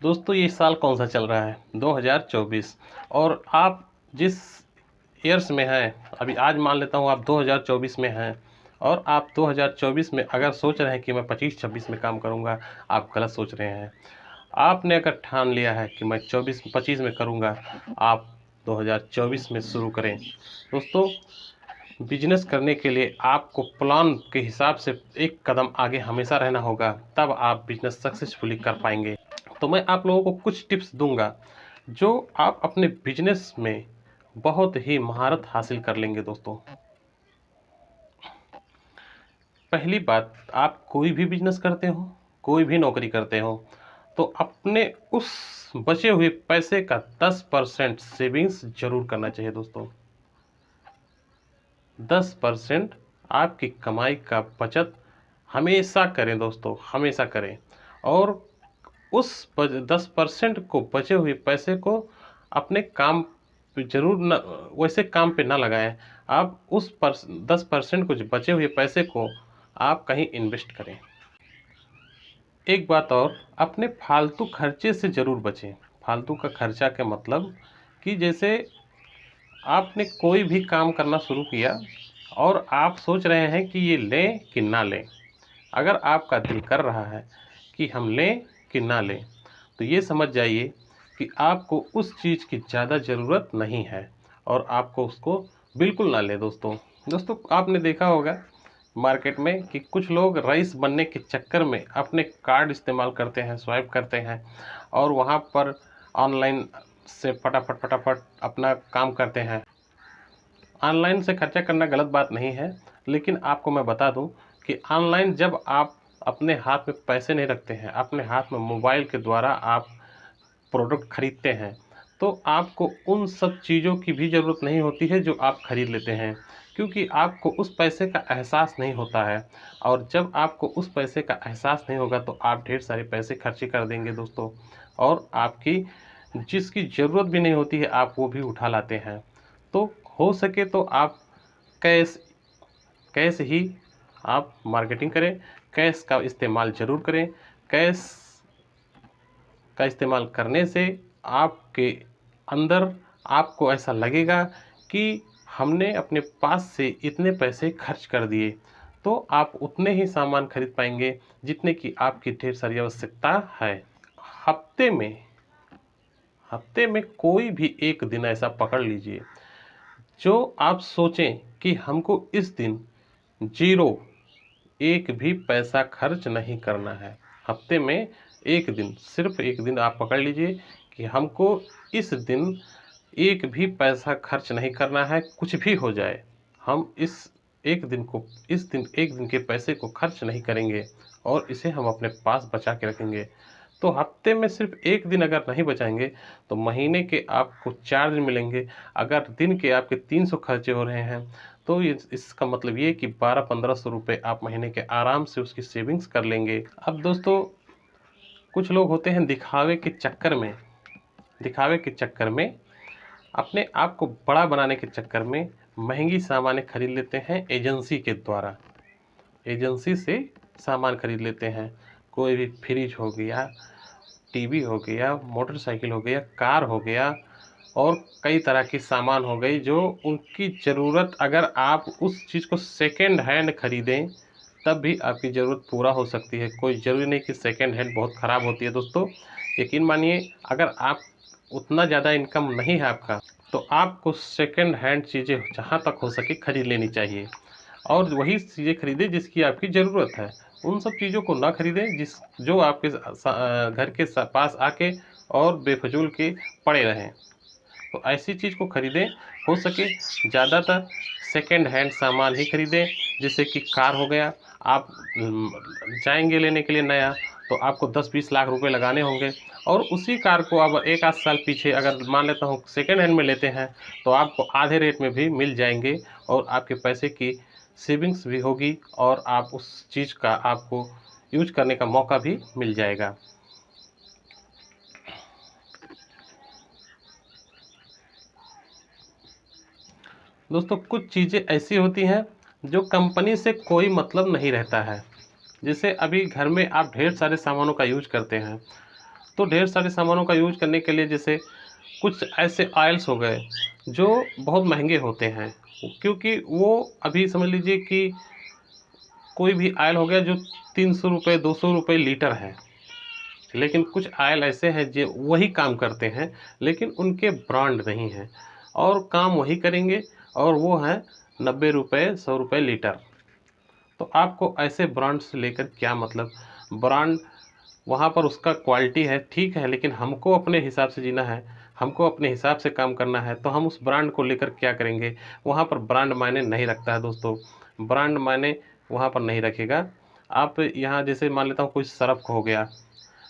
दोस्तों ये साल कौन सा चल रहा है? 2024। और आप जिस ईयर्स में हैं, अभी आज मान लेता हूँ आप 2024 में हैं, और आप 2024 में अगर सोच रहे हैं कि मैं 25-26 में काम करूँगा, आप गलत सोच रहे हैं। आपने अगर ठान लिया है कि मैं 24-25 में करूँगा, आप 2024 में शुरू करें। दोस्तों, बिजनेस करने के लिए आपको प्लान के हिसाब से एक कदम आगे हमेशा रहना होगा, तब आप बिजनेस सक्सेसफुली कर पाएंगे। तो मैं आप लोगों को कुछ टिप्स दूंगा जो आप अपने बिजनेस में बहुत ही महारत हासिल कर लेंगे। दोस्तों, पहली बात, आप कोई भी बिजनेस करते हो, कोई भी नौकरी करते हो, तो अपने उस बचे हुए पैसे का 10% सेविंग्स जरूर करना चाहिए। दोस्तों, 10% आपकी कमाई का बचत हमेशा करें। दोस्तों, हमेशा करें। और उस 10% को, बचे हुए पैसे को अपने काम पे जरूर न, वैसे काम पे ना लगाएं। आप उस 10% को, जो बचे हुए पैसे को आप कहीं इन्वेस्ट करें। एक बात और, अपने फालतू खर्चे से ज़रूर बचें। फालतू का खर्चा का मतलब कि जैसे आपने कोई भी काम करना शुरू किया और आप सोच रहे हैं कि ये लें कि ना लें। अगर आपका दिल कर रहा है कि हम लें कि ना लें, तो ये समझ जाइए कि आपको उस चीज़ की ज़्यादा ज़रूरत नहीं है और आपको उसको बिल्कुल ना लें। दोस्तों, आपने देखा होगा मार्केट में कि कुछ लोग रईस बनने के चक्कर में अपने कार्ड इस्तेमाल करते हैं, स्वाइप करते हैं, और वहाँ पर ऑनलाइन से फटाफट फटाफट अपना काम करते हैं। ऑनलाइन से खर्चा करना गलत बात नहीं है, लेकिन आपको मैं बता दूं कि ऑनलाइन जब आप अपने हाथ में पैसे नहीं रखते हैं, अपने हाथ में मोबाइल के द्वारा आप प्रोडक्ट खरीदते हैं, तो आपको उन सब चीज़ों की भी ज़रूरत नहीं होती है जो आप खरीद लेते हैं, क्योंकि आपको उस पैसे का एहसास नहीं होता है। और जब आपको उस पैसे का एहसास नहीं होगा तो आप ढेर सारे पैसे खर्चे कर देंगे। दोस्तों, और आपकी जिसकी ज़रूरत भी नहीं होती है आप वो भी उठा लाते हैं। तो हो सके तो आप कैश कैश ही आप मार्केटिंग करें, कैश का इस्तेमाल ज़रूर करें। कैश का इस्तेमाल करने से आपके अंदर आपको ऐसा लगेगा कि हमने अपने पास से इतने पैसे खर्च कर दिए, तो आप उतने ही सामान खरीद पाएंगे जितने की आपकी ढेर सारी आवश्यकता है। हफ्ते में हफ्ते में कोई भी एक दिन ऐसा पकड़ लीजिए जो आप सोचें कि हमको इस दिन जीरो, एक भी पैसा खर्च नहीं करना है। हफ्ते में एक दिन, सिर्फ एक दिन आप पकड़ लीजिए कि हमको इस दिन एक भी पैसा खर्च नहीं करना है। कुछ भी हो जाए, हम एक दिन के पैसे को खर्च नहीं करेंगे और इसे हम अपने पास बचा के रखेंगे। तो हफ्ते में सिर्फ एक दिन अगर नहीं बचाएंगे तो महीने के आपको 4 दिन मिलेंगे। अगर दिन के आपके 300 खर्चे हो रहे हैं, तो इसका मतलब ये कि 1200-1500 रुपये आप महीने के आराम से उसकी सेविंग्स कर लेंगे। अब दोस्तों, कुछ लोग होते हैं दिखावे के चक्कर में अपने आप को बड़ा बनाने के चक्कर में महंगी सामानें खरीद लेते हैं एजेंसी के द्वारा। एजेंसी से सामान खरीद लेते हैं। कोई भी फ्रिज हो गया, टीवी हो गया, मोटरसाइकिल हो गया, कार हो गया, और कई तरह की सामान हो गई जो उनकी ज़रूरत, अगर आप उस चीज़ को सेकेंड हैंड खरीदें तब भी आपकी ज़रूरत पूरा हो सकती है। कोई ज़रूरी नहीं कि सेकेंड हैंड बहुत ख़राब होती है। दोस्तों, यकीन मानिए, अगर आप उतना ज़्यादा इनकम नहीं है आपका, तो आपको सेकेंड हैंड चीज़ें जहाँ तक हो सके खरीद लेनी चाहिए, और वही चीज़ें खरीदें जिसकी आपकी ज़रूरत है। उन सब चीज़ों को ना खरीदें जो आपके घर के पास आके और बेफजूल के पड़े रहें। तो ऐसी चीज़ को खरीदें, हो सके ज़्यादातर सेकेंड हैंड सामान ही खरीदें। जैसे कि कार हो गया, आप जाएंगे लेने के लिए नया, तो आपको 10-20 लाख रुपए लगाने होंगे, और उसी कार को अब एक आध साल पीछे अगर मान लेता हूँ सेकेंड हैंड में लेते हैं तो आपको आधे रेट में भी मिल जाएंगे, और आपके पैसे की सेविंग्स भी होगी, और आप उस चीज़ का आपको यूज करने का मौका भी मिल जाएगा। दोस्तों, कुछ चीज़ें ऐसी होती हैं जो कंपनी से कोई मतलब नहीं रहता है। जैसे अभी घर में आप ढेर सारे सामानों का यूज करते हैं, तो ढेर सारे सामानों का यूज करने के लिए जैसे कुछ ऐसे ऑयल्स हो गए जो बहुत महंगे होते हैं, क्योंकि वो अभी समझ लीजिए कि कोई भी ऑयल हो गया जो 300 रुपये 200 रुपये लीटर है, लेकिन कुछ ऑयल ऐसे हैं जो वही काम करते हैं लेकिन उनके ब्रांड नहीं हैं और काम वही करेंगे, और वो हैं 90 रुपये 100 रुपये लीटर। तो आपको ऐसे ब्रांड से लेकर क्या मतलब? ब्रांड वहाँ पर उसका क्वालिटी है, ठीक है, लेकिन हमको अपने हिसाब से जीना है, हमको अपने हिसाब से काम करना है, तो हम उस ब्रांड को लेकर क्या करेंगे? वहाँ पर ब्रांड मायने नहीं रखता है दोस्तों, ब्रांड मायने वहाँ पर नहीं रखेगा। आप यहाँ जैसे मान लेता हूँ कोई सर्फ़ हो गया,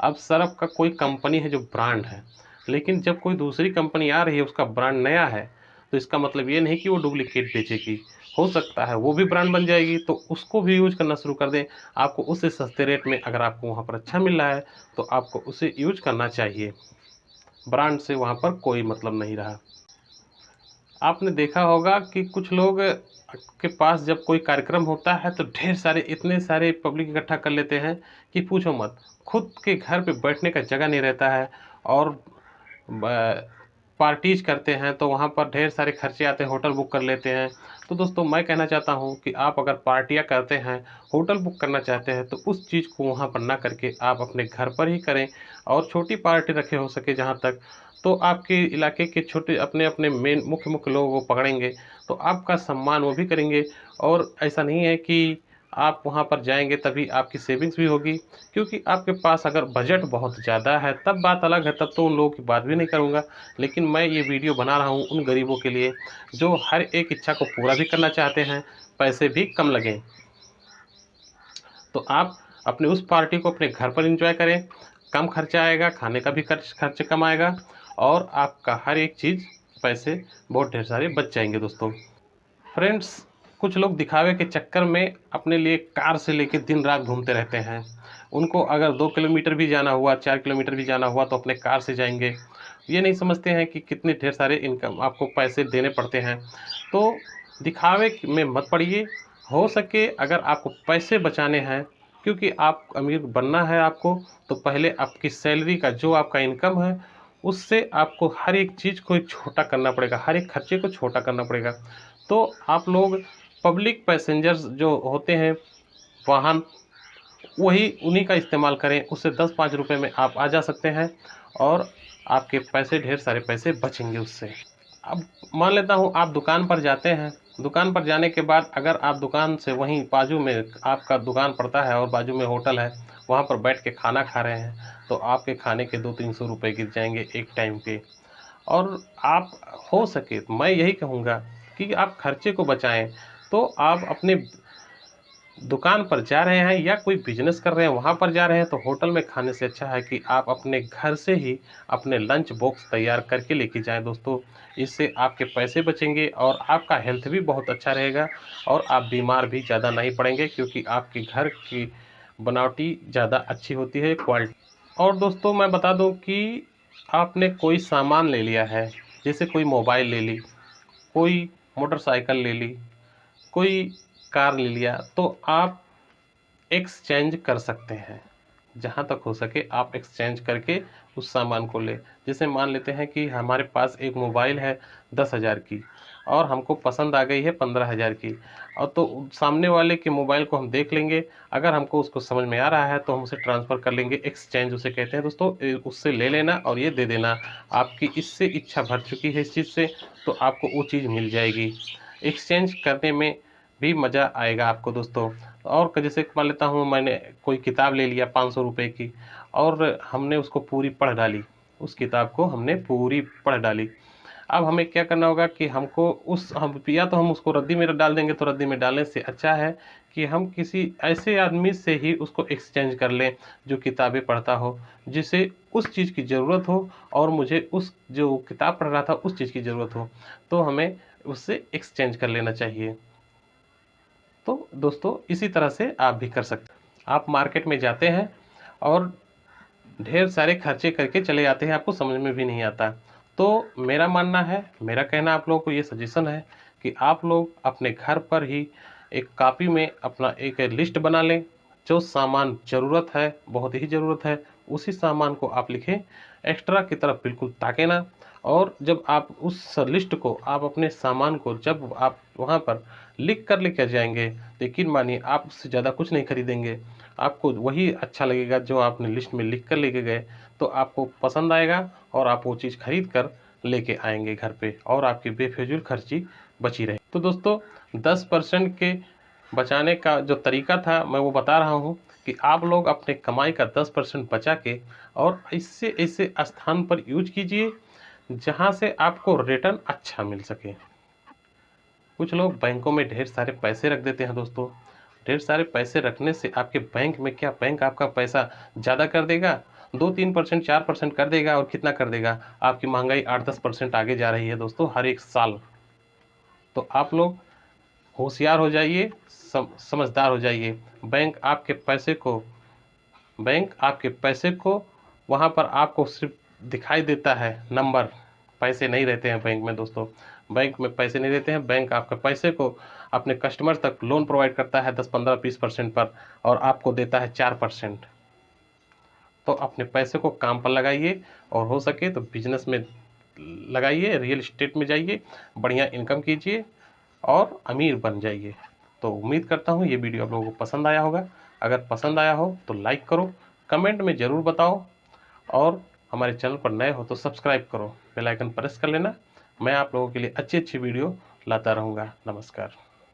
अब सर्फ़ का कोई कंपनी है जो ब्रांड है, लेकिन जब कोई दूसरी कंपनी आ रही है उसका ब्रांड नया है, तो इसका मतलब ये नहीं कि वो डुप्लीकेट बेचेगी। हो सकता है वो भी ब्रांड बन जाएगी, तो उसको भी यूज़ करना शुरू कर दें। आपको उससे सस्ते रेट में अगर आपको वहाँ पर अच्छा मिल रहा है तो आपको उसे यूज़ करना चाहिए। ब्रांड से वहाँ पर कोई मतलब नहीं रहा। आपने देखा होगा कि कुछ लोग के पास जब कोई कार्यक्रम होता है तो ढेर सारे इतने सारे पब्लिक इकट्ठा कर लेते हैं कि पूछो मत। खुद के घर पे बैठने का जगह नहीं रहता है और पार्टीज करते हैं तो वहाँ पर ढेर सारे खर्चे आते हैं, होटल बुक कर लेते हैं। तो दोस्तों मैं कहना चाहता हूँ कि आप अगर पार्टियाँ करते हैं, होटल बुक करना चाहते हैं, तो उस चीज़ को वहाँ पर ना करके आप अपने घर पर ही करें और छोटी पार्टी रखें हो सके जहाँ तक। तो आपके इलाके के छोटे अपने अपने मेन मुख्य मुख्य लोगों को पकड़ेंगे तो आपका सम्मान वो भी करेंगे। और ऐसा नहीं है कि आप वहाँ पर जाएंगे तभी आपकी सेविंग्स भी होगी, क्योंकि आपके पास अगर बजट बहुत ज़्यादा है तब बात अलग है, तब तो उन लोगों की बात भी नहीं करूँगा। लेकिन मैं ये वीडियो बना रहा हूँ उन गरीबों के लिए जो हर एक इच्छा को पूरा भी करना चाहते हैं, पैसे भी कम लगें। तो आप अपने उस पार्टी को अपने घर पर एंजॉय करें, कम खर्चा आएगा, खाने का भी खर्च कम आएगा और आपका हर एक चीज़ पैसे बहुत ढेर सारे बच जाएंगे दोस्तों। फ्रेंड्स, कुछ लोग दिखावे के चक्कर में अपने लिए कार से लेके दिन रात घूमते रहते हैं। उनको अगर 2 किलोमीटर भी जाना हुआ, 4 किलोमीटर भी जाना हुआ तो अपने कार से जाएंगे। ये नहीं समझते हैं कि कितने ढेर सारे इनकम आपको पैसे देने पड़ते हैं। तो दिखावे में मत पड़िए। हो सके अगर आपको पैसे बचाने हैं, क्योंकि आप अमीर बनना है आपको, तो पहले आपकी सैलरी का जो आपका इनकम है उससे आपको हर एक चीज़ को छोटा करना पड़ेगा, हर एक खर्चे को छोटा करना पड़ेगा। तो आप लोग पब्लिक पैसेंजर्स जो होते हैं वाहन, वही उन्हीं का इस्तेमाल करें। उससे 10-5 रुपए में आप आ जा सकते हैं और आपके पैसे ढेर सारे पैसे बचेंगे उससे। अब मान लेता हूँ आप दुकान पर जाते हैं, दुकान पर जाने के बाद अगर आप दुकान से वहीं बाजू में आपका दुकान पड़ता है और बाजू में होटल है, वहाँ पर बैठ के खाना खा रहे हैं, तो आपके खाने के 200-300 रुपये गिर जाएंगे एक टाइम के। और आप हो सके तो मैं यही कहूँगा कि आप खर्चे को बचाएं। तो आप अपने दुकान पर जा रहे हैं या कोई बिजनेस कर रहे हैं वहाँ पर जा रहे हैं, तो होटल में खाने से अच्छा है कि आप अपने घर से ही अपने लंच बॉक्स तैयार करके लेके जाएं दोस्तों। इससे आपके पैसे बचेंगे और आपका हेल्थ भी बहुत अच्छा रहेगा और आप बीमार भी ज़्यादा नहीं पड़ेंगे, क्योंकि आपके घर की बनावटी ज़्यादा अच्छी होती है, क्वालिटी। और दोस्तों मैं बता दूं कि आपने कोई सामान ले लिया है, जैसे कोई मोबाइल ले ली, कोई मोटरसाइकिल ले ली, कोई कार ले लिया, तो आप एक्सचेंज कर सकते हैं। जहाँ तक हो सके आप एक्सचेंज करके उस सामान को लें। जैसे मान लेते हैं कि हमारे पास एक मोबाइल है 10,000 की और हमको पसंद आ गई है 15,000 की, और तो सामने वाले के मोबाइल को हम देख लेंगे, अगर हमको उसको समझ में आ रहा है तो हम उसे ट्रांसफ़र कर लेंगे। एक्सचेंज उसे कहते हैं दोस्तों। उससे ले लेना और ये दे देना। आपकी इससे इच्छा भर चुकी है इस चीज़ से, तो आपको वो चीज़ मिल जाएगी। एक्सचेंज करने में भी मज़ा आएगा आपको दोस्तों। और जैसे मान लेता हूँ मैंने कोई किताब ले लिया 500 रुपये की और हमने उसको पूरी पढ़ डाली, उस किताब को हमने पूरी पढ़ डाली। अब हमें क्या करना होगा कि हमको हम या तो हम उसको रद्दी में डाल देंगे, तो रद्दी में डालने से अच्छा है कि हम किसी ऐसे आदमी से ही उसको एक्सचेंज कर लें जो किताबें पढ़ता हो, जिसे उस चीज़ की ज़रूरत हो और मुझे उस जो किताब पढ़ रहा था उस चीज़ की ज़रूरत हो, तो हमें उससे एक्सचेंज कर लेना चाहिए। तो दोस्तों इसी तरह से आप भी कर सकते हैं। आप मार्केट में जाते हैं और ढेर सारे खर्चे करके चले आते हैं, आपको समझ में भी नहीं आता। तो मेरा मानना है, मेरा कहना आप लोगों को ये सजेशन है कि आप लोग अपने घर पर ही एक कॉपी में अपना एक लिस्ट बना लें, जो सामान ज़रूरत है, बहुत ही ज़रूरत है, उसी सामान को आप लिखें, एक्स्ट्रा की तरफ बिल्कुल ताकें ना। और जब आप उस लिस्ट को, आप अपने सामान को जब आप वहाँ पर लिख कर लेकर जाएंगे, यकीन मानिए आप उससे ज़्यादा कुछ नहीं खरीदेंगे, आपको वही अच्छा लगेगा जो आपने लिस्ट में लिख कर लेके गए। तो आपको पसंद आएगा और आप वो चीज़ खरीद कर लेके आएंगे घर पे, और आपकी बेफिजूल खर्ची बची रहे। तो दोस्तों 10% के बचाने का जो तरीका था मैं वो बता रहा हूँ कि आप लोग अपने कमाई का 10% बचा के और इससे ऐसे स्थान पर यूज कीजिए जहाँ से आपको रिटर्न अच्छा मिल सके। कुछ लोग बैंकों में ढेर सारे पैसे रख देते हैं दोस्तों। ढेर सारे पैसे रखने से आपके बैंक में क्या, बैंक आपका पैसा ज़्यादा कर देगा? 2-3%, 4% कर देगा। और कितना कर देगा? आपकी महंगाई 8-10% आगे जा रही है दोस्तों हर एक साल। तो आप लोग होशियार हो जाइए, समझदार हो जाइए। बैंक आपके पैसे को वहाँ पर आपको सिर्फ दिखाई देता है नंबर, पैसे नहीं रहते हैं बैंक में दोस्तों। बैंक में पैसे नहीं रहते हैं। बैंक आपके पैसे को अपने कस्टमर तक लोन प्रोवाइड करता है 10-15-20% पर, और आपको देता है 4%। तो अपने पैसे को काम पर लगाइए, और हो सके तो बिजनेस में लगाइए, रियल एस्टेट में जाइए, बढ़िया इनकम कीजिए और अमीर बन जाइए। तो उम्मीद करता हूँ ये वीडियो आप लोगों को पसंद आया होगा। अगर पसंद आया हो तो लाइक करो, कमेंट में ज़रूर बताओ, और हमारे चैनल पर नए हो तो सब्सक्राइब करो, बेल आइकन प्रेस कर लेना। मैं आप लोगों के लिए अच्छी अच्छी वीडियो लाता रहूँगा। नमस्कार।